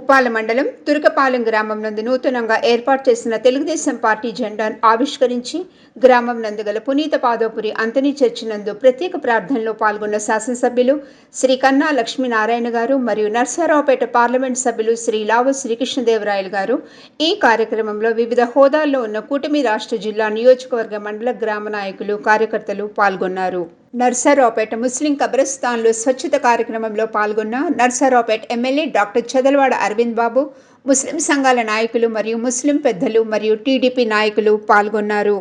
ఉప్పాల మండలం తురకపాలెం గ్రామం నందు నూతనంగా ఏర్పాటు చేసిన తెలుగుదేశం పార్టీ జెండాను ఆవిష్కరించి గ్రామం నందు గల పునీత పాదోపురి అంతనీ చర్చి నందు ప్రత్యేక ప్రార్థనలో పాల్గొన్న శాసనసభ్యులు శ్రీ కన్నా లక్ష్మీనారాయణ గారు మరియు నర్సారావుపేట పార్లమెంట్ సభ్యులు శ్రీ లావు శ్రీకృష్ణదేవరాయలు గారు ఈ కార్యక్రమంలో వివిధ హోదాల్లో ఉన్న కూటమి రాష్ట్ర జిల్లా నియోజకవర్గ మండల గ్రామ నాయకులు కార్యకర్తలు పాల్గొన్నారు. నర్సారావుపేట ముస్లిం కబ్రస్థాన్లో స్వచ్ఛత కార్యక్రమంలో పాల్గొన్న నర్సారావుపేట ఎమ్మెల్యే డాక్టర్ చదలవాడ అరవింద్ బాబు, ముస్లిం సంఘాల నాయకులు మరియు ముస్లిం పెద్దలు మరియు టీడీపీ నాయకులు పాల్గొన్నారు.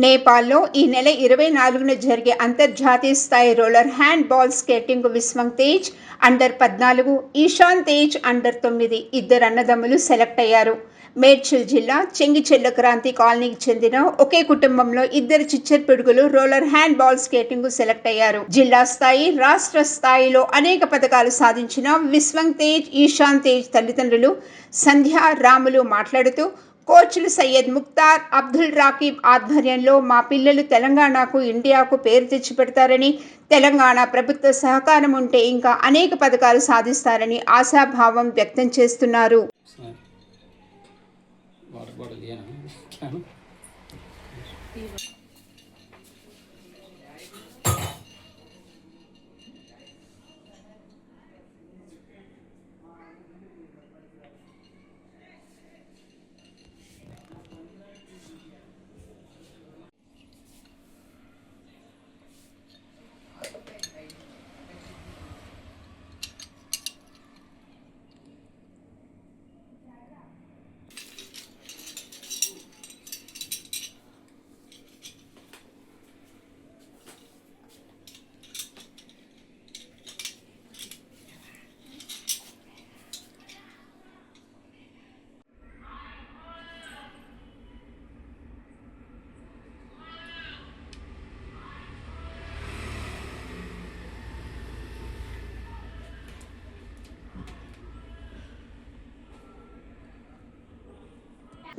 నేపాల్లో ఈ నెల 24న జరిగే అంతర్జాతీయ స్థాయి roller hand ball skating Vishwang Tej under 14, Eshan Tej under 9 ఇద్దరు అన్నదమ్ములు సెలెక్ట్ అయ్యారు. మేడ్చల్ జిల్లా చెంగిచెర్ల క్రాంతి కాలనీకి చెందిన ఒకే కుటుంబంలో ఇద్దరు చిచ్చర్ పిడుగులు roller hand ball skating select అయ్యారు. జిల్లా స్థాయి, రాష్ట్ర స్థాయిలో అనేక పథకాలు సాధించిన విశ్వంగ్ తేజ్, ఈశాన్ తేజ్ తల్లిదండ్రులు సంధ్య, రాములు మాట్లాడుతూ కోచ్లు సయ్యద్ ముక్తార్, అబ్దుల్ రాకీబ్ ఆధ్వర్యంలో మా పిల్లలు తెలంగాణకు, ఇండియాకు పేరు తెచ్చిపెడతారని, తెలంగాణ ప్రభుత్వ సహకారం ఉంటే ఇంకా అనేక పథకాలు సాధిస్తారని ఆశాభావం వ్యక్తం చేస్తున్నారు.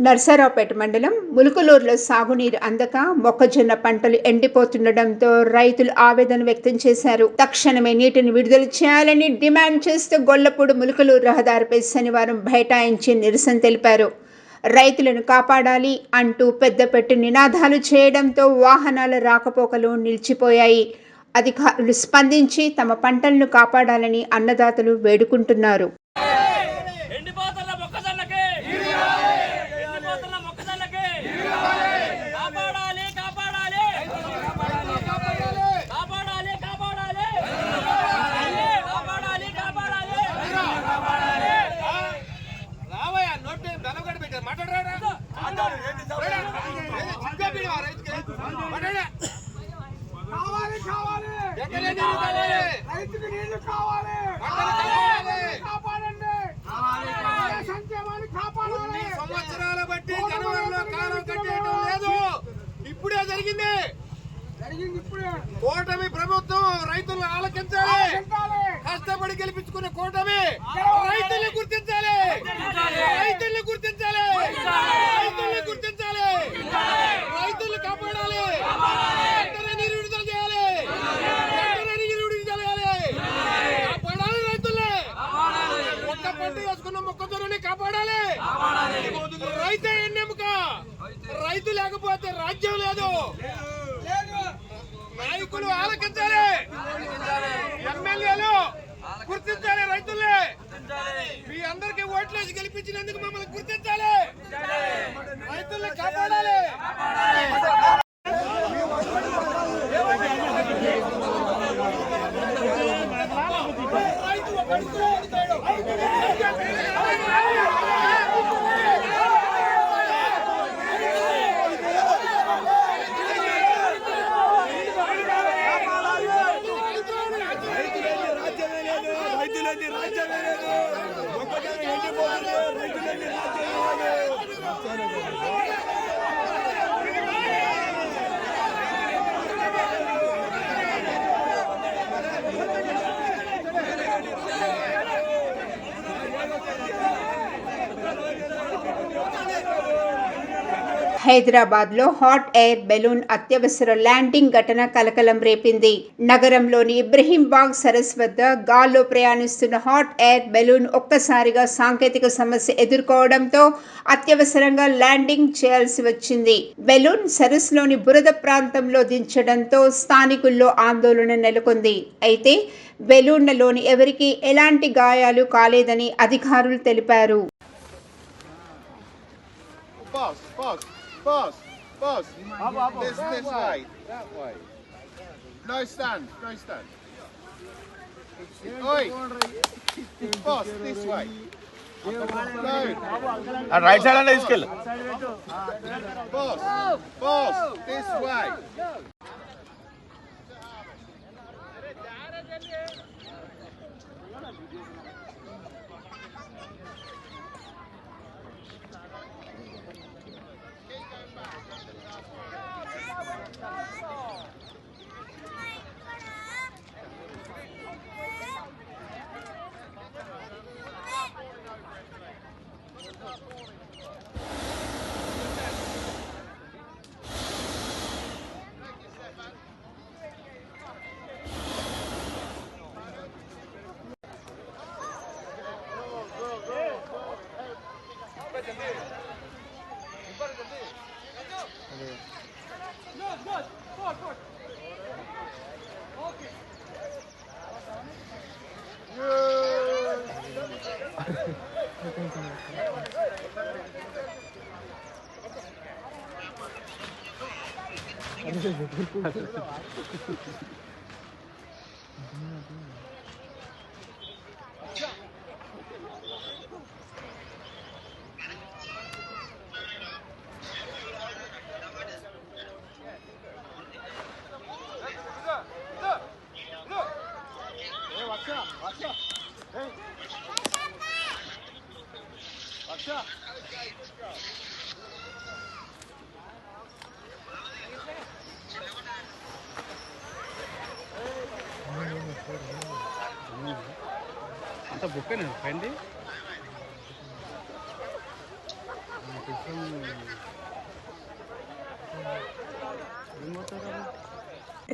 నర్సారావుపేట మండలం ములుకులూరులో సాగునీరు అందక మొక్కజొన్న పంటలు ఎండిపోతుండటంతో రైతులు ఆవేదన వ్యక్తం చేశారు. తక్షణమే నీటిని విడుదల చేయాలని డిమాండ్ చేస్తూ గొల్లపూడి ములుకులూరు రహదారిపై శనివారం బైఠాయించి నిరసన తెలిపారు. రైతులను కాపాడాలి అంటూ పెద్దపెట్టి నినాదాలు చేయడంతో వాహనాల రాకపోకలు నిలిచిపోయాయి. అధికారులు స్పందించి తమ పంటలను కాపాడాలని అన్నదాతలు వేడుకుంటున్నారు. సంవత్సరాల బట్టి జనవరిలో కాలం కట్టేయడం లేదు, ఇప్పుడే జరిగింది. కూటమి ప్రభుత్వం రైతులను ఆలకించాలి. కష్టపడి గెలిపించుకున్న కూటమి రైతుల్ని గుర్తించాలి, రైతుల్ని గుర్తించాలి, రైతుల్ని గుర్తించాలి, రైతుల్ని కాపాడాలి, నీరు విడుదల చేయాలి, నీరు విడుదల చేయాలి, కాపాడాలి రైతుల్ని. ఒక్క పంట వేసుకున్న మొక్కజొన్నని కాపాడాలి. రైతే ఎన్నెముక, రైతు లేకపోతే రాజ్యం లేదు. నాయకులు ఆలకించాలి, ఎమ్మెల్యేలు గుర్తించాలి, రైతుల్ని మీ అందరికీ ఓట్లేసి గెలిపించినందుకు మమ్మల్ని గుర్తించాలి, రైతుల్ని కాపాడాలి. రాజ్యమే లేదు, రైతులేని రాజ్యమే లేదు. హైదరాబాద్లో హాట్ ఎయిర్ బెలూన్ అత్యవసర ల్యాండింగ్ ఘటన కలకలం రేపింది. నగరంలోని ఇబ్రహీంబాగ్ సరస్సు వద్ద గాల్లో ప్రయాణిస్తున్న హాట్ ఎయిర్ బెలూన్ ఒక్కసారిగా సాంకేతిక సమస్య ఎదుర్కోవడంతో అత్యవసరంగా ల్యాండింగ్ చేయాల్సి వచ్చింది. బెలూన్ సరస్సులోని బురద ప్రాంతంలో దించడంతో స్థానికుల్లో ఆందోళన నెలకొంది. అయితే బెలూన్లలోని ఎవరికీ ఎలాంటి గాయాలు కాలేదని అధికారులు తెలిపారు. Boss. This way. That way. No stand. Oi. Boss, this way. No. Right side and this kill. Boss, this way. అంత బుక్కేనా పండి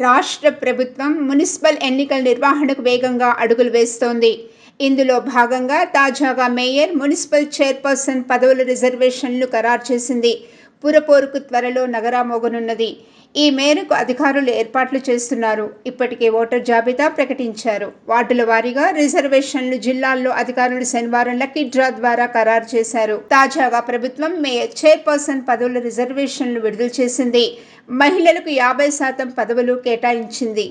రాష్ట్ర ప్రభుత్వం మున్సిపల్ ఎన్నికల నిర్వహణకు వేగంగా అడుగులు వేస్తోంది. ఇందులో భాగంగా తాజాగా మేయర్, మున్సిపల్ చైర్పర్సన్ పదవుల రిజర్వేషన్లు ఖరారు చేసింది. పురపోరుకు త్వరలో నగరామోగనున్నది. ఈ మేరకు అధికారులు ఏర్పాట్లు చేస్తున్నారు. ఇప్పటికే ఓటర్ జాబితా ప్రకటించారు. వార్డుల వారీగా రిజర్వేషన్లు జిల్లాల్లో అధికారులు శనివారం లక్కీ డ్రా ద్వారా ఖరారు చేశారు. తాజాగా ప్రభుత్వం మేయర్, చైర్పర్సన్ పదవుల రిజర్వేషన్లు విడుదల చేసింది. మహిళలకు 50% పదవులు కేటాయించింది.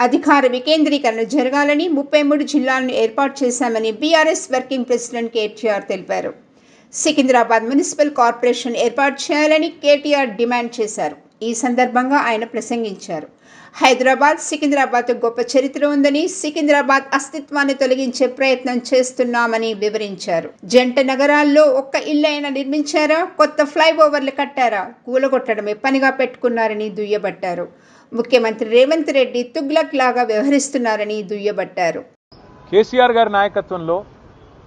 అధికార వికేంద్రీకరణ జరగాలని 33 జిల్లాలను ఏర్పాటు చేశామని బీఆర్ఎస్ వర్కింగ్ ప్రెసిడెంట్ కేటీఆర్ తెలిపారు. సికింద్రాబాద్ మున్సిపల్ కార్పొరేషన్ ఏర్పాటు చేయాలని కేటీఆర్ డిమాండ్ చేశారు. ఈ సందర్భంగా ఆయన ప్రసంగించారు. హైదరాబాద్, సికింద్రాబాద్ గొప్ప చరిత్ర ఉందని, సికింద్రాబాద్ అస్తిత్వాన్ని తొలగించే ప్రయత్నం చేస్తున్నామని వివరించారు. జంట నగరాల్లో ఒక్క ఇల్లైనా నిర్మించారా? కొత్త ఫ్లైఓవర్లు కట్టారా? కూలగొట్టడమే పనిగా పెట్టుకున్నారని దుయ్యబట్టారు. ముఖ్యమంత్రి రేవంత్ రెడ్డి తుగ్లక్ లాగా వ్యవహరిస్తున్నారని దుయ్యబట్టారు. కేసీఆర్ గారి నాయకత్వంలో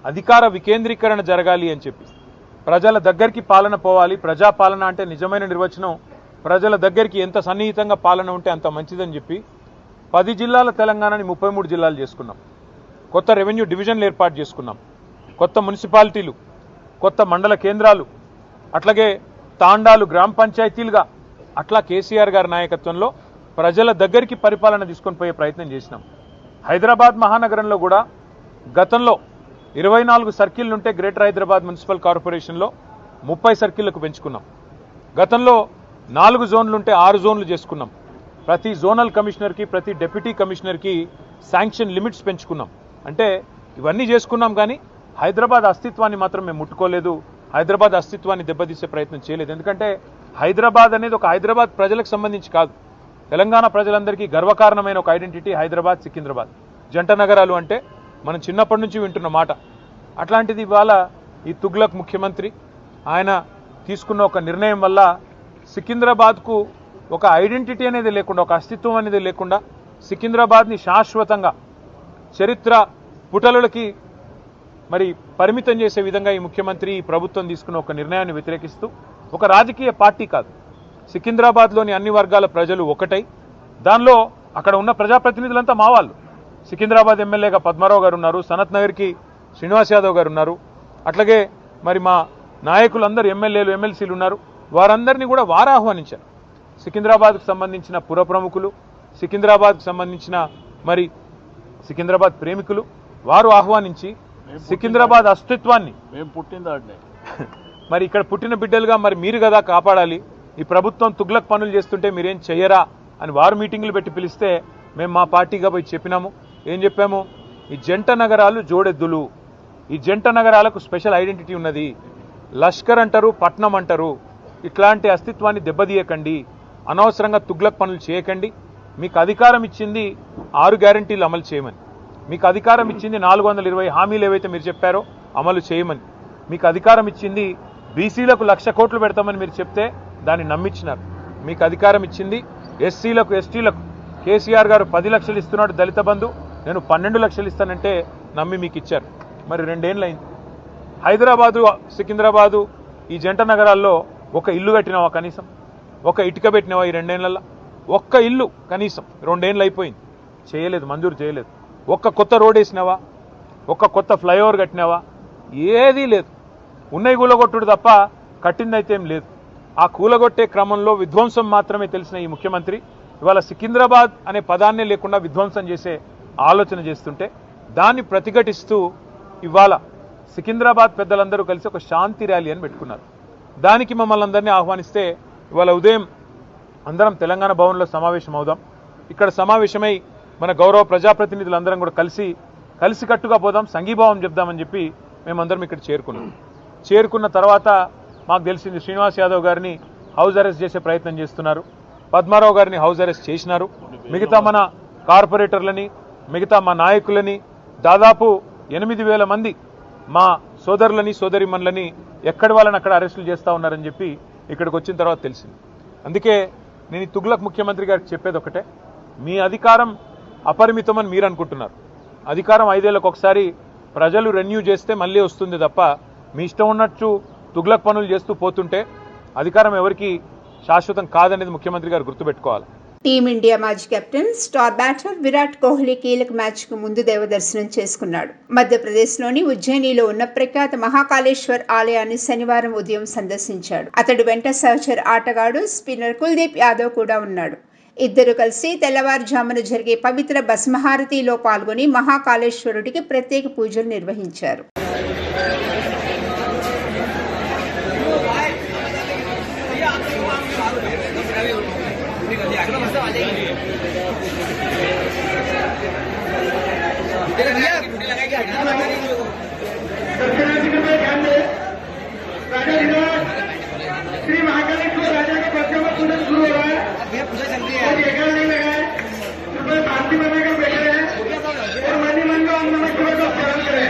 అధికార వికేంద్రీకరణ జరగాలి అని చెప్పి, ప్రజల దగ్గరికి పాలన పోవాలి. ప్రజాపాలన అంటే నిజమైన నిర్వచనం ప్రజల దగ్గరికి ఎంత సన్నిహితంగా పాలన ఉంటే అంత మంచిదని చెప్పి 10 జిల్లాల తెలంగాణని 33 జిల్లాలు చేసుకున్నాం. కొత్త రెవెన్యూ డివిజన్లు ఏర్పాటు చేసుకున్నాం. కొత్త మున్సిపాలిటీలు, కొత్త మండల కేంద్రాలు, అట్లాగే తాండాలు గ్రామ పంచాయతీలుగా అట్లా కేసీఆర్ గారి నాయకత్వంలో ప్రజల దగ్గరికి పరిపాలన తీసుకొని పోయే ప్రయత్నం చేసినాం. హైదరాబాద్ మహానగరంలో కూడా గతంలో 24 సర్కిల్ ఉంటే గ్రేటర్ హైదరాబాద్ మున్సిపల్ కార్పొరేషన్లో 30 సర్కిళ్లకు పెంచుకున్నాం. గతంలో 4 జోన్లు ఉంటే 6 జోన్లు చేసుకున్నాం. ప్రతి జోనల్ కమిషనర్కి ప్రతి డిప్యూటీ కమిషనర్కి శాంక్షన్ లిమిట్స్ పెంచుకున్నాం. అంటే ఇవన్నీ చేసుకున్నాం, కానీ హైదరాబాద్ అస్తిత్వాన్ని మాత్రం మేము ముట్టుకోలేదు. హైదరాబాద్ అస్తిత్వాన్ని దెబ్బతీసే ప్రయత్నం చేయలేదు. ఎందుకంటే హైదరాబాద్ అనేది ఒక హైదరాబాద్ ప్రజలకు సంబంధించి కాదు, తెలంగాణ ప్రజలందరికీ గర్వకారణమైన ఒక ఐడెంటిటీ హైదరాబాద్, సికింద్రాబాద్ జంట నగరాలు అంటే మనం చిన్నప్పటి నుంచి వింటున్న మాట. అట్లాంటిది ఇవాళ ఈ తుగ్లక్ ముఖ్యమంత్రి ఆయన తీసుకున్న ఒక నిర్ణయం వల్ల సికింద్రాబాద్కు ఒక ఐడెంటిటీ అనేది లేకుండా, ఒక అస్తిత్వం అనేది లేకుండా సికింద్రాబాద్ని శాశ్వతంగా చరిత్ర పుటలకి మరి పరిమితం చేసే విధంగా ఈ ముఖ్యమంత్రి, ఈ ప్రభుత్వం తీసుకున్న ఒక నిర్ణయాన్ని వ్యతిరేకిస్తూ, ఒక రాజకీయ పార్టీ కాదు, సికింద్రాబాద్లోని అన్ని వర్గాల ప్రజలు ఒకటై, దానిలో అక్కడ ఉన్న ప్రజాప్రతినిధులంతా మా వాళ్ళు. సికింద్రాబాద్ ఎమ్మెల్యేగా పద్మారావు గారు ఉన్నారు, సనత్ నగర్కి శ్రీనివాస్ యాదవ్ గారు ఉన్నారు, అట్లాగే మరి మా నాయకులందరూ ఎమ్మెల్యేలు, ఎమ్మెల్సీలు ఉన్నారు. వారందరినీ కూడా వారు ఆహ్వానించారు. సికింద్రాబాద్కు సంబంధించిన పుర ప్రముఖులు, సికింద్రాబాద్కు సంబంధించిన మరి సికింద్రాబాద్ ప్రేమికులు వారు ఆహ్వానించి సికింద్రాబాద్ అస్తిత్వాన్ని మేము పుట్టిందాడినే మరి ఇక్కడ పుట్టిన బిడ్డలుగా మరి మీరు కదా కాపాడాలి, ఈ ప్రభుత్వం తుగ్లక్ పనులు చేస్తుంటే మీరేం చెయ్యరా అని వారు మీటింగులు పెట్టి పిలిస్తే మేము మా పార్టీగా పోయి చెప్పినాము. ఏం చెప్పాము? ఈ జంట నగరాలు జోడెద్దులు, ఈ జంట నగరాలకు స్పెషల్ ఐడెంటిటీ ఉన్నది. లష్కర్ అంటారు, పట్నం అంటారు. ఇట్లాంటి అస్తిత్వాన్ని దెబ్బతీయకండి, అనవసరంగా తుగ్లక్ పనులు చేయకండి. మీకు అధికారం ఇచ్చింది 6 గ్యారంటీలు అమలు చేయమని, మీకు అధికారం ఇచ్చింది 420 హామీలు ఏవైతే మీరు చెప్పారో అమలు చేయమని, మీకు అధికారం ఇచ్చింది బీసీలకు 1,00,000 కోట్లు పెడతామని మీరు చెప్తే దాన్ని నమ్మించినారు. మీకు అధికారం ఇచ్చింది ఎస్సీలకు, ఎస్టీలకు కేసీఆర్ గారు 10 లక్షలు ఇస్తున్నాడు దళిత బంధు, నేను 12 లక్షలు ఇస్తానంటే నమ్మి మీకు ఇచ్చారు. మరి 2 ఏళ్ళు అయింది. హైదరాబాదు, సికింద్రాబాదు ఈ జంట నగరాల్లో ఒక ఇల్లు కట్టినావా? కనీసం ఒక ఇటుక పెట్టినావా? ఈ 2 ఏళ్లలో ఒక్క ఇల్లు కనీసం 2 ఏళ్ళు అయిపోయింది, చేయలేదు, మంజూరు చేయలేదు. ఒక్క కొత్త రోడ్ వేసినావా? ఒక్క కొత్త ఫ్లైఓవర్ కట్టినావా? ఏదీ లేదు. ఉన్నవి కూలగొట్టుడు తప్ప కట్టిందైతే ఏం లేదు. ఆ కూలగొట్టే క్రమంలో విధ్వంసం మాత్రమే తెలిసిన ఈ ముఖ్యమంత్రి ఇవాళ సికింద్రాబాద్ అనే పదాన్నే లేకుండా విధ్వంసం చేసే ఆలోచన చేస్తుంటే దాన్ని ప్రతిఘటిస్తూ ఇవాళ సికింద్రాబాద్ పెద్దలందరూ కలిసి ఒక శాంతి ర్యాలీ అని పెట్టుకున్నారు. దానికి మమ్మల్ని అందరినీ ఆహ్వానిస్తే ఇవాళ ఉదయం అందరం తెలంగాణ భవన్లో సమావేశం అవుదాం, ఇక్కడ సమావేశమై మన గౌరవ ప్రజాప్రతినిధులందరం కూడా కలిసికట్టుగా పోదాం, సంఘీభావం చెప్దామని చెప్పి మేమందరం ఇక్కడ చేరుకున్న తర్వాత మాకు తెలిసింది శ్రీనివాస్ యాదవ్ గారిని హౌస్ అరెస్ట్ చేసే ప్రయత్నం చేస్తున్నారు, పద్మారావు గారిని హౌస్ అరెస్ట్ చేసినారు, మిగతా మన కార్పొరేటర్లని, మిగతా మా నాయకులని దాదాపు 8,000 మంది మా సోదరులని, సోదరిమణులని ఎక్కడి వాళ్ళని అక్కడ అరెస్టులు చేస్తూ ఉన్నారని చెప్పి ఇక్కడికి వచ్చిన తర్వాత తెలిసింది. అందుకే నేను ఈ తుగ్లక్ ముఖ్యమంత్రి గారికి చెప్పేది ఒకటే, మీ అధికారం అపరిమితం అని మీరు అనుకుంటున్నారు. అధికారం 5 ఏళ్లకు ఒకసారి ప్రజలు రెన్యూ చేస్తే మళ్ళీ వస్తుంది తప్ప మీ ఇష్టం ఉన్నట్టు తుగ్లక్ పనులు చేస్తూ పోతుంటే అధికారం ఎవరికి శాశ్వతం కాదనేది ముఖ్యమంత్రి గారు గుర్తుపెట్టుకోవాలి. టీమిండియా మాజీ captain star batter Virat Kohli కీలక మ్యాచ్కు ముందు దైవదర్శనం చేసుకున్నాడు. మధ్యప్రదేశ్లోని ఉజ్జయినిలో ఉన్న ప్రఖ్యాత మహాకాళేశ్వర్ ఆలయాన్ని శనివారం ఉదయం సందర్శించాడు. అతడి వెంట సహచర ఆటగాడు స్పిన్నర్ కుల్దీప్ యాదవ్ కూడా ఉన్నాడు. ఇద్దరు కలిసి తెల్లవారుజామున జరిగే పవిత్ర భస్మహారతిలో పాల్గొని మహాకాళేశ్వరుడికి ప్రత్యేక పూజలు నిర్వహించారు. श्री महाकालेश्वर राजा का बच्चा पूजन शुरू हो रहा है। और ये नहीं लगा है, सुबह शांति बनाकर बैठे हैं और मन ही मन को ओम नमः शिवाय का स्मरण करें।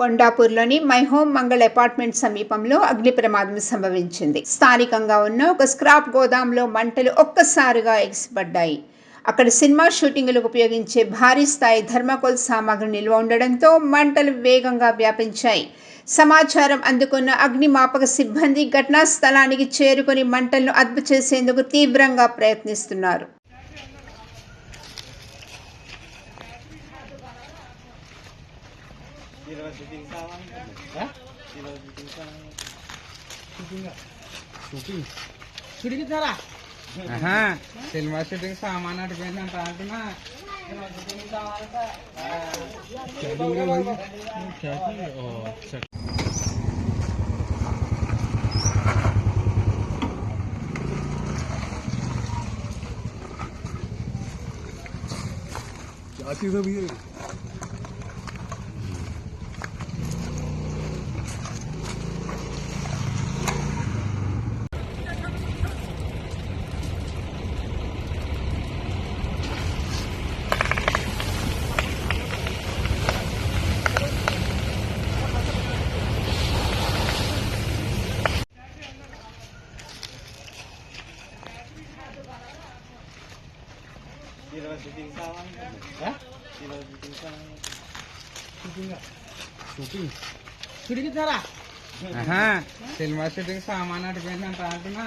కొండాపూర్లోని మై హోమ్ మంగళ అపార్ట్మెంట్ సమీపంలో అగ్ని ప్రమాదం సంభవించింది. స్థానికంగా ఉన్న ఒక స్క్రాప్ గోదాంలో మంటలు ఒక్కసారిగా ఎగిసిపడ్డాయి. అక్కడ సినిమా షూటింగులకు ఉపయోగించే భారీ స్థాయి థర్మాకోల్ సామాగ్రి నిల్వ ఉండడంతో మంటలు వేగంగా వ్యాపించాయి. సమాచారం అందుకున్న అగ్నిమాపక సిబ్బంది ఘటనా స్థలానికి చేరుకుని మంటలను అదుపు చేసేందుకు తీవ్రంగా ప్రయత్నిస్తున్నారు. సినిమా షూటింగ్ సామాన్ అడిపోయిందంట అంటున్నా. సినిమా షూటింగ్ సామాన్ అడిపోయిందంట అంటున్నా.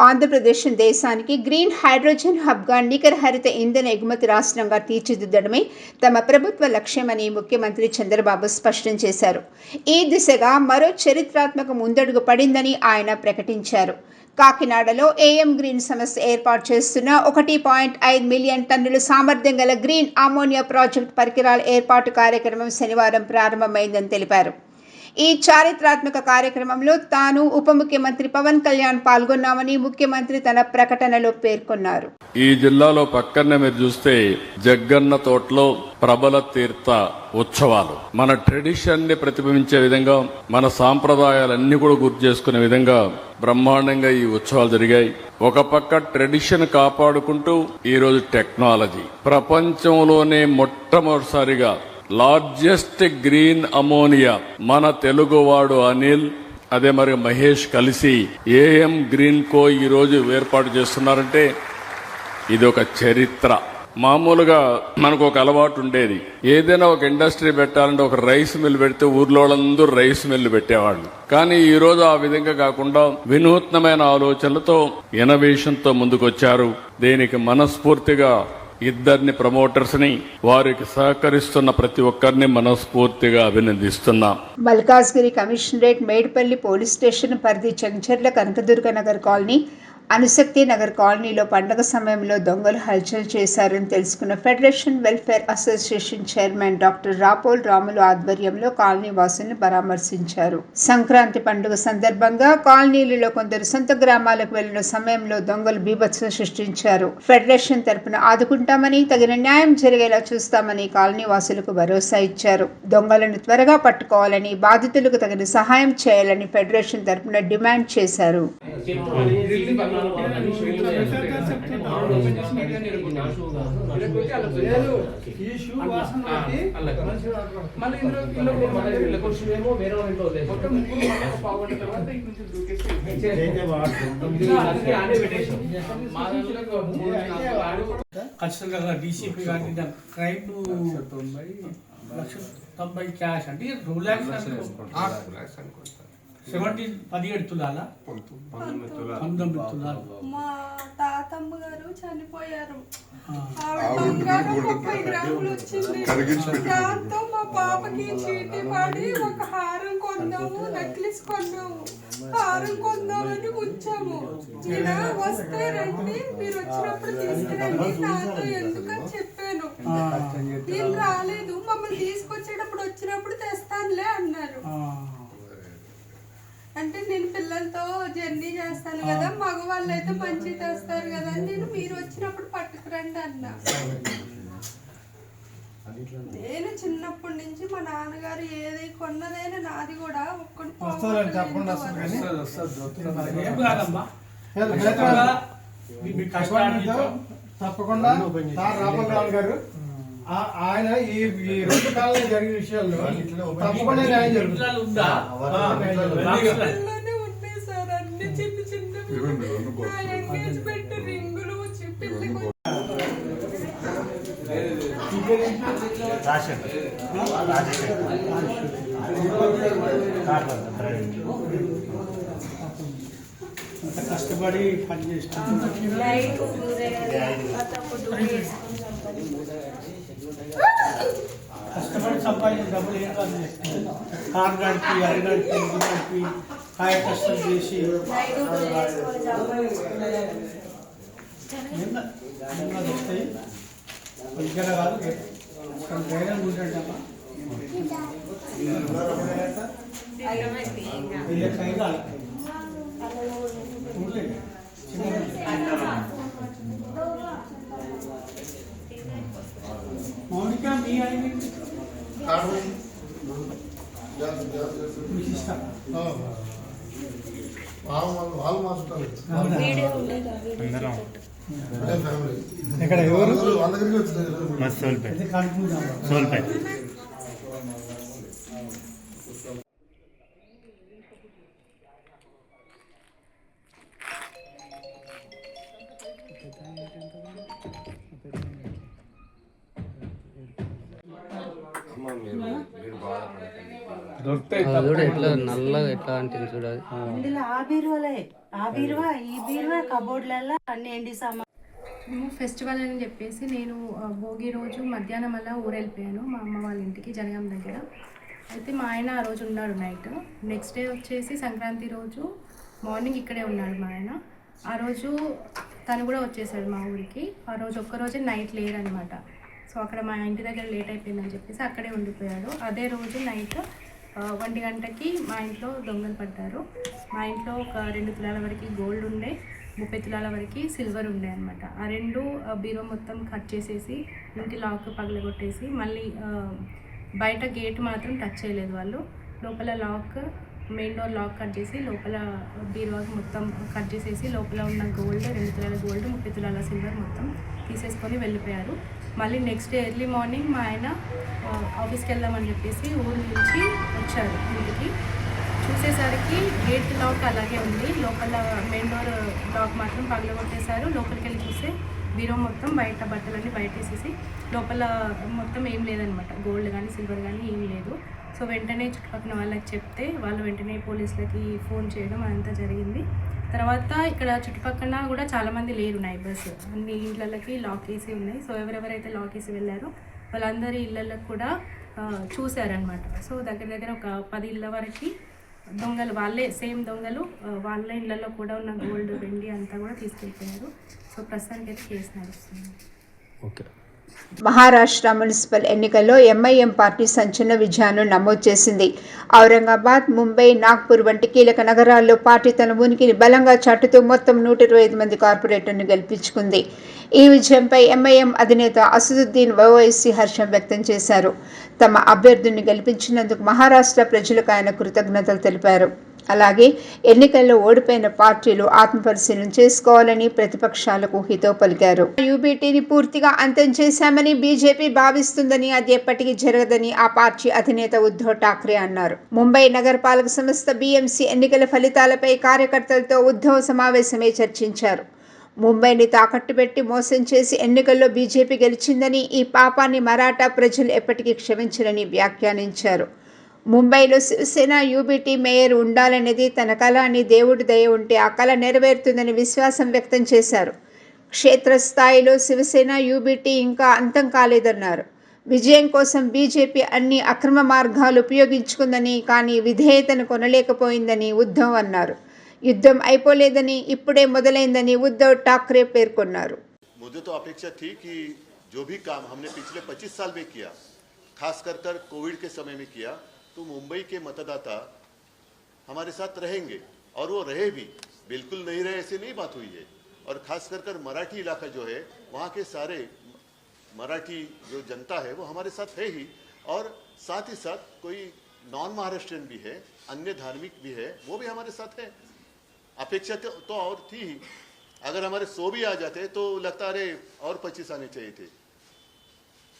ఆంధ్రప్రదేశ్ దేశానికి గ్రీన్ హైడ్రోజన్ హబ్గా నికర హరిత ఇంధన ఎగుమతి రాష్ట్రంగా తీర్చిదిద్దడమే తమ ప్రభుత్వ లక్ష్యమని ముఖ్యమంత్రి చంద్రబాబు స్పష్టం చేశారు. ఈ దిశగా మరో చరిత్రాత్మక ముందడుగు పడిందని ఆయన ప్రకటించారు. కాకినాడలో ఏఎం గ్రీన్ సంస్థ ఏర్పాటు చేస్తున్న 1.5 మిలియన్ టన్నుల సామర్థ్యం గల గ్రీన్ అమోనియా ప్రాజెక్టు పరికరాల ఏర్పాటు కార్యక్రమం శనివారం ప్రారంభమైందని తెలిపారు. ఈ చారిత్రాత్మక కార్యక్రమంలో తాను ఉప ముఖ్యమంత్రి పవన్ కళ్యాణ్ పాల్గొన్నామని ముఖ్యమంత్రి తన ప్రకటనలో పేర్కొన్నారు. ఈ జిల్లాలో పక్కనే మీరు చూస్తే జగ్గన్న తోటలో ప్రబల తీర్థ ఉత్సవాలు మన ట్రెడిషన్ ని ప్రతిబింబించే విధంగా, మన సాంప్రదాయాలన్నీ కూడా గుర్తు చేసుకునే విధంగా బ్రహ్మాండంగా ఈ ఉత్సవాలు జరిగాయి. ఒక పక్క ట్రెడిషన్ కాపాడుకుంటూ ఈ రోజు టెక్నాలజీ ప్రపంచంలోనే మొట్టమొదటిసారిగా లార్జెస్ట్ గ్రీన్ అమోనియా మన తెలుగువాడు అనిల్ అదే మరి మహేష్ కలిసి ఏఎం గ్రీన్ కో ఈ రోజు ఏర్పాటు చేస్తున్నారంటే ఇది ఒక చరిత్ర. మామూలుగా మనకు ఒక అలవాటు ఉండేది, ఏదైనా ఒక ఇండస్ట్రీ పెట్టాలంటే ఒక రైస్ మిల్ పెడితే ఊర్లో వాళ్ళందరూ రైస్ మిల్ పెట్టేవాళ్ళు. కానీ ఈ రోజు ఆ విధంగా కాకుండా వినూత్నమైన ఆలోచనలతో ఇన్నోవేషన్ తో ముందుకొచ్చారు. దీనికి మనస్ఫూర్తిగా ఇద్దరిని ప్రమోటర్స్ ని, వారికి సహకరిస్తున్న ప్రతి ఒక్కరిని మనస్ఫూర్తిగా అభినందిస్తున్నాం. Malkajgiri commissionerate, Medipally police station పరిధి చెంచర్ల కనకదుర్గ నగర్ కాలనీ, అనుశక్తి నగర్ కాలనీలో పండగ సమయంలో దొంగలు హల్చల్ చేశారని తెలుసుకున్న federation welfare association chairman doctor Rapol Ramulu ఆధ్వర్యంలో కాలనీ వాసులను పరామర్శించారు. సంక్రాంతి పండుగ సందర్భంగా కాలనీలలో కొందరు సొంత గ్రామాలకు వెళ్లిన సమయంలో దొంగలు బీభత్సం సృష్టించారు. ఫెడరేషన్ తరపున ఆదుకుంటామని, తగిన న్యాయం జరిగేలా చూస్తామని కాలనీ వాసులకు భరోసా ఇచ్చారు. దొంగలను త్వరగా పట్టుకోవాలని, బాధితులకు తగిన సహాయం చేయాలని ఫెడరేషన్ తరపున డిమాండ్ చేశారు. ఖచ్చితంగా డీసీపీ కానీ క్రైమ్ 1,90,000 క్యాష్ అంటే 2 lakhs 17 తులాల 19 తులాలు. మా తాతమ్మ గారు చనిపోయారు. ఆవిడ బంగారం 30 గ్రాములు వచ్చింది. దాంతో మా పాపకి చీటీ పడి ఒక హారం కొందాము, నెక్లెస్ కొందాము, హారం కొందామని ఉంచాము. ఇలా వస్తే రండి, మీరు వచ్చినప్పుడు తీసుకురండి నాతో ఎందుకని చెప్పాను. నేను రాలేదు, మమ్మల్ని తీసుకొచ్చేటప్పుడు వచ్చినప్పుడు తెస్తానులే అన్నారు. అంటే నేను పిల్లలతో జర్నీ చేస్తాను కదా, మగవాళ్ళు అయితే మంచి తెస్తారు కదా అని నేను మీరు వచ్చినప్పుడు పట్టుకురండి అన్నా. నేను చిన్నప్పటి నుంచి మా నాన్నగారు ఏది కొన్నదైనా నాది కూడా ఒక్కటి తప్పకుండా రామరావు గారు ఆయన ఈ 2 కాలంలో జరిగిన విషయాల్లో తప్పకుండా న్యాయం జరుగుతుంది. ఉన్నాయి సార్ అన్ని చిన్న చిన్న ఎంగేజ్మెంట్ రింగులు పిల్లలు కష్టపడి పనిచేస్తాను. కష్టపడి సంపాదించిన డబ్బులు ఏం కాదు. కారు గడిపి అరగడిపి ఇల్లు గడిపి కాయ కష్టం చేసి వస్తాయి. ఇక్కడ కాదు ధైర్యం ఉంటుందమ్మా. మౌనిక మీ ఇక్కడ ఎవరు సోల్పేట్ ఎట్లా నల్లగా ఎట్లా అంటే చూడాలి. ఇందులో ఆ బీరువా ఈ బీరువా కబోర్డ్లలో అన్ని ఎండి సామాన్. మేము ఫెస్టివల్ అని చెప్పేసి నేను భోగి రోజు మధ్యాహ్నం అలా ఊరెళ్ళిపోయాను మా అమ్మ వాళ్ళ ఇంటికి జనగాం దగ్గర. అయితే మా ఆయన ఆ రోజు ఉన్నాడు నైట్. నెక్స్ట్ డే వచ్చేసి సంక్రాంతి రోజు మార్నింగ్ ఇక్కడే ఉన్నాడు మా ఆయన. ఆ రోజు తను కూడా వచ్చేసాడు మా ఊరికి. ఆ రోజు ఒక్కరోజే నైట్ లేరనమాట. సో అక్కడ మా ఇంటి దగ్గర లేట్ అయిపోయిందని చెప్పేసి అక్కడే ఉండిపోయాడు. అదే రోజు నైట్ 1 గంటకి మా ఇంట్లో దొంగలు పడ్డారు. మా ఇంట్లో ఒక 2 తులాల వరకు గోల్డ్ ఉండే, 30 తులాల వరకు సిల్వర్ ఉండే అనమాట. ఆ 2 బీరో మొత్తం కట్ చేసేసి ఇంటి లాక్ పగలగొట్టేసి మళ్ళీ బయట గేట్ మాత్రం టచ్ చేయలేదు వాళ్ళు. లోపల lock, main door lock cut చేసి లోపల బీరువాకి మొత్తం కట్ చేసేసి లోపల ఉన్న గోల్డ్ 2 తులాల గోల్డ్, 30 తులాల సిల్వర్ మొత్తం తీసేసుకొని వెళ్ళిపోయారు. మళ్ళీ నెక్స్ట్ డే ఎర్లీ మార్నింగ్ మా ఆయన ఆఫీస్కి వెళ్దామని చెప్పేసి ఊరు నుంచి వచ్చారు ఇంటికి. చూసేసరికి గేట్ లాక్ అలాగే ఉంది, లోపల మెయిన్ డోర్ లాక్ మాత్రం పగలగొట్టేశారు. లోపలికి వెళ్ళి చూస్తే బీరో మొత్తం బయట బట్టలన్నీ బయట వేసేసి లోపల మొత్తం ఏం లేదనమాట, గోల్డ్ కానీ సిల్వర్ కానీ ఏం లేదు. సో వెంటనే చుట్టుపక్కల వాళ్ళకి చెప్తే వాళ్ళు వెంటనే పోలీసులకి ఫోన్ చేయడం అదంతా జరిగింది. తర్వాత ఇక్కడ చుట్టుపక్కల కూడా చాలామంది లేరు నైబర్స్, అన్ని ఇళ్ళకి లాక్ వేసి ఉన్నాయి. సో ఎవరెవరైతే లాక్ వేసి వెళ్ళారో వాళ్ళందరి ఇళ్ళకి కూడా చూశారనమాట. సో దగ్గర ఒక 10 ఇళ్ళ వరకు దొంగలు, వాళ్ళే సేమ్ దొంగలు వాళ్ళ ఇళ్ళల్లో కూడా ఉన్న గోల్డ్, వెండి అంతా కూడా తీసుకెళ్ళిపోయారు. సో ప్రస్తుతానికి అయితే కేసు నడుస్తుంది. ఓకే. మహారాష్ట్ర మున్సిపల్ ఎన్నికల్లో ఎంఐఎం పార్టీ సంచలన విజయాన్ని నమోదు చేసింది. ఔరంగాబాద్, ముంబై, నాగ్పూర్ వంటి కీలక నగరాల్లో పార్టీ తన ఉనికిని బలంగా చాటుతూ మొత్తం 125 మంది కార్పొరేటర్ను గెలిపించుకుంది. ఈ విజయంపై ఎంఐఎం అధినేత అసదుద్దీన్ ఓవైసీ హర్షం వ్యక్తం చేశారు. తమ అభ్యర్థుల్ని గెలిపించినందుకు మహారాష్ట్ర ప్రజలకు ఆయన కృతజ్ఞతలు తెలిపారు. అలాగే ఎన్నికల్లో ఓడిపోయిన పార్టీలు ఆత్మపరిశీలన చేసుకోవాలని ప్రతిపక్షాలకు హితవు పలికారు. యూబీటీని పూర్తిగా అంతం చేశామని బీజేపీ భావిస్తుందని, అది ఎప్పటికీ జరగదని ఆ పార్టీ అధినేత ఉద్ధవ్ ఠాక్రే అన్నారు. ముంబై నగరపాలక సంస్థ బీఎంసీ ఎన్నికల ఫలితాలపై కార్యకర్తలతో ఉద్ధవ్ సమావేశమై చర్చించారు. ముంబైని తాకట్టు పెట్టి మోసం చేసి ఎన్నికల్లో బీజేపీ గెలిచిందని, ఈ పాపాన్ని మరాఠా ప్రజలు ఎప్పటికీ క్షమించరని వ్యాఖ్యానించారు. ముంబైలో శివసేన యూబీటీ మేయర్ ఉండాలనేది తన కల అని, దేవుడి దయ ఉంటే ఆ కల నెరవేరుతుందని విశ్వాసం వ్యక్తం చేశారు. క్షేత్రస్థాయిలో శివసేన యూబీటీ ఇంకా అంతం కాలేదన్నారు. విజయం కోసం బీజేపీ అన్ని అక్రమ మార్గాలు ఉపయోగించుకుందని, కానీ విధేయతను కొనలేకపోయిందని ఉద్ధవ్ అన్నారు. యుద్ధం అయిపోలేదని, ఇప్పుడే మొదలైందని ఉద్ధవ్ ఠాక్రే పేర్కొన్నారు. मुझे तो अपेक्षा थी कि जो भी काम हमने पिछले 25 साल में किया, खास कर कोविड के समय में किया, तो मुंबई के मतदाता हमारे साथ रहेंगे और वो रहे भी, बिल्कुल नहीं रहे ऐसे नहीं बात हुई है। और खास कर मराठी इलाका जो है, वहाँ के सारे मराठी जो जनता है वो हमारे साथ है ही, और साथ ही साथ कोई नॉन महाराष्ट्रियन भी है, अन्य धार्मिक भी है, वो भी हमारे साथ है। अपेक्षा तो और थी ही, अगर हमारे 100 भी आ जाते तो लगता अरे और 25 आने चाहिए थे।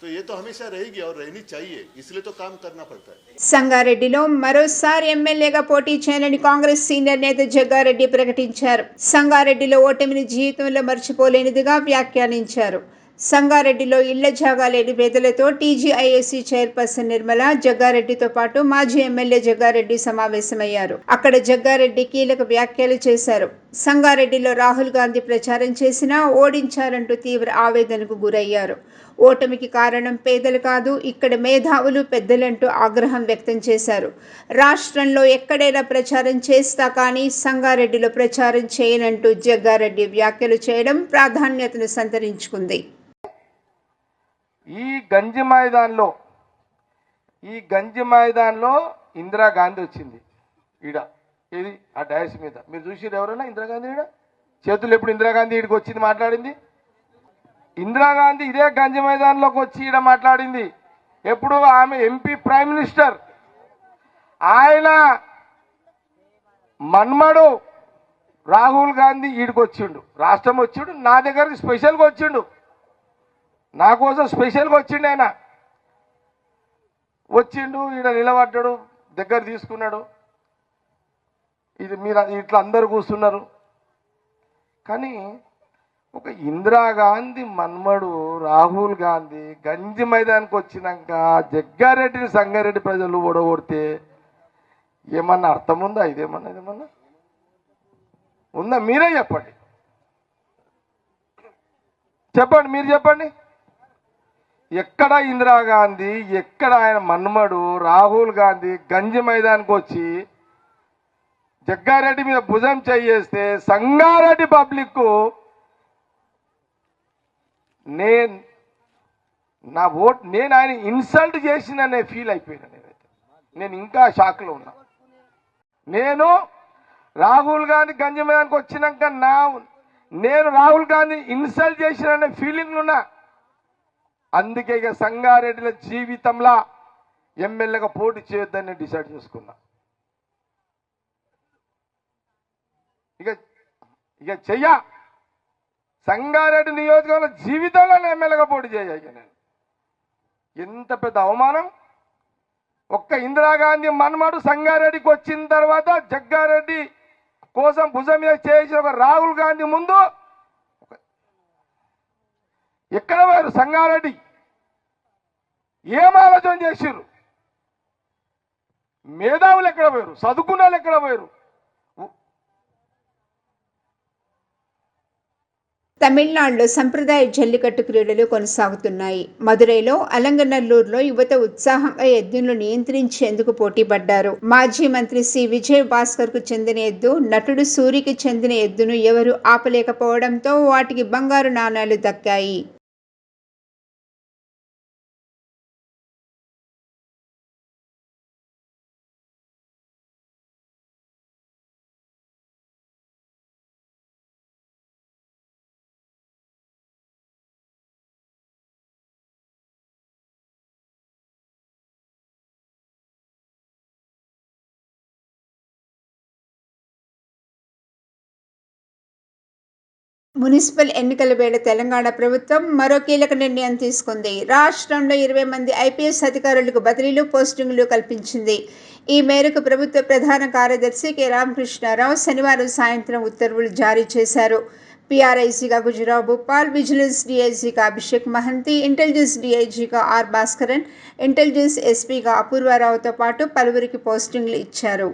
तो ये तो हमेशा रहेगी और रहनी चाहिए, इसलिए तो काम करना पड़ता है। సంగారెడ్డిలో మరోసారి ఎమ్మెల్యేగా పోటీ చేయాలని కాంగ్రెస్ సీనియర్ నేత జగ్గారెడ్డి ప్రకటించారు. సంగారెడ్డిలో ఓటమిని జీవితంలో మర్చిపోలేనిదిగా వ్యాఖ్యానించారు. సంగారెడ్డిలో ఇళ్ల జాగా లేని పేదలతో టీజీఐఏసీ చైర్పర్సన్ నిర్మల, జగ్గారెడ్డితో పాటు మాజీ ఎమ్మెల్యే జగ్గారెడ్డి సమావేశమయ్యారు. అక్కడ జగ్గారెడ్డి కీలక వ్యాఖ్యలు చేశారు. సంగారెడ్డిలో రాహుల్ గాంధీ ప్రచారం చేసినా ఓడించారంటూ తీవ్ర ఆవేదనకు గురయ్యారు. ఓటమికి కారణం పేదలు కాదు, ఇక్కడ మేధావులు, పెద్దలంటూ ఆగ్రహం వ్యక్తం చేశారు. రాష్ట్రంలో ఎక్కడైనా ప్రచారం చేస్తా కానీ సంగారెడ్డిలో ప్రచారం చేయనంటూ జగ్గారెడ్డి వ్యాఖ్యలు చేయడం ప్రాధాన్యతను సంతరించుకుంది. ఈ గంజి మైదాన్లో ఇందిరాగాంధీ వచ్చింది. ఈడ ఇది ఆ డయాస్ మీద మీరు చూసిరు ఎవరైనా ఇందిరాగాంధీ ఈడ చేతులు ఎప్పుడు ఇందిరాగాంధీ ఈడికి వచ్చింది మాట్లాడింది? ఇందిరాగాంధీ ఇదే గంజి మైదాన్లోకి వచ్చి ఈడ మాట్లాడింది. ఎప్పుడు ఆమె ఎంపీ ప్రైమ్ మినిస్టర్, ఆయన మన్మడు రాహుల్ గాంధీ ఈడికి వచ్చిండు, రాష్ట్రం వచ్చిండు, నా దగ్గరికి స్పెషల్గా వచ్చిండు, నా కోసం స్పెషల్గా వచ్చిండు. ఆయన వచ్చిండు, ఈయన నిలబడ్డాడు, దగ్గర తీసుకున్నాడు. ఇది మీరు ఇట్లా అందరు కూర్చున్నారు. కానీ ఒక ఇందిరాగాంధీ మన్మడు రాహుల్ గాంధీ గంజి మైదానికి వచ్చినాక జగ్గారెడ్డిని సంగారెడ్డి ప్రజలు ఓడగొడితే ఏమన్నా అర్థం ఉందా? ఇదేమన్నా ఉందా? మీరే చెప్పండి, మీరు చెప్పండి. ఎక్కడ ఇందిరాగాంధీ, ఎక్కడ ఆయన మన్మడు రాహుల్ గాంధీ గంజి మైదానికి వచ్చి జగ్గారెడ్డి మీద భుజం చేయేస్తే సంగారెడ్డి పబ్లిక్ నేను ఆయన ఇన్సల్ట్ చేసిననే ఫీల్ అయిపోయినా. నేను ఇంకా షాక్లో ఉన్నా. నేను రాహుల్ గాంధీ గంజి మైదానికి వచ్చినాక నేను రాహుల్ గాంధీ ఇన్సల్ట్ చేసిననే ఫీలింగ్ ఉన్నా. అందుకే ఇక సంగారెడ్డిల జీవితంలో ఎమ్మెల్యేగా పోటీ చేయొద్దని డిసైడ్ చేసుకున్నా. ఇక చెయ్య సంగారెడ్డి నియోజకవర్గంలో జీవితంలో ఎమ్మెల్యేగా పోటీ చేయాలి. నేను ఎంత పెద్ద అవమానం. ఒక్క ఇందిరాగాంధీ మన్మడు సంగారెడ్డికి వచ్చిన తర్వాత జగ్గారెడ్డి కోసం భుజం మీద చేసిన ఒక రాహుల్ గాంధీ ముందు ఎక్కడ పోయారు? సంగారెడ్డి ఏం ఆలోచన చేసిర్రు? మేధావులు ఎక్కడ పోయారు? చదువుకున్న వాళ్ళు ఎక్కడ పోయారు? తమిళనాడులో సంప్రదాయ జల్లికట్టు క్రీడలు కొనసాగుతున్నాయి. మదురైలో అలంగనల్లూరులో యువత ఉత్సాహంగా ఎద్దులను నియంత్రించేందుకు పోటీపడ్డారు. మాజీ మంత్రి సి విజయ్ భాస్కర్ కు చెందిన ఎద్దు, నటుడు సూరికి చెందిన ఎద్దును ఎవరూ ఆపలేకపోవడంతో వాటికి బంగారు నాణాలు దక్కాయి. మున్సిపల్ ఎన్నికల వేళ తెలంగాణ ప్రభుత్వం మరో కీలక నిర్ణయం తీసుకుంది. రాష్ట్రంలో 20 మంది ఐపీఎస్ అధికారులకు బదిలీలు, పోస్టింగులు కల్పించింది. ఈ మేరకు ప్రభుత్వ ప్రధాన కార్యదర్శి కె రామకృష్ణారావు శనివారం సాయంత్రం ఉత్తర్వులు జారీ చేశారు. పీఆర్ఐసీగా గుజరావ్ భూపాల్, విజిలెన్స్ డీఐజీగా అభిషేక్ మహంతి, ఇంటెలిజెన్స్ డీఐజీగా ఆర్ భాస్కరన్, ఇంటెలిజెన్స్ ఎస్పీగా అపూర్వారావుతో పాటు పలువురికి పోస్టింగ్లు ఇచ్చారు.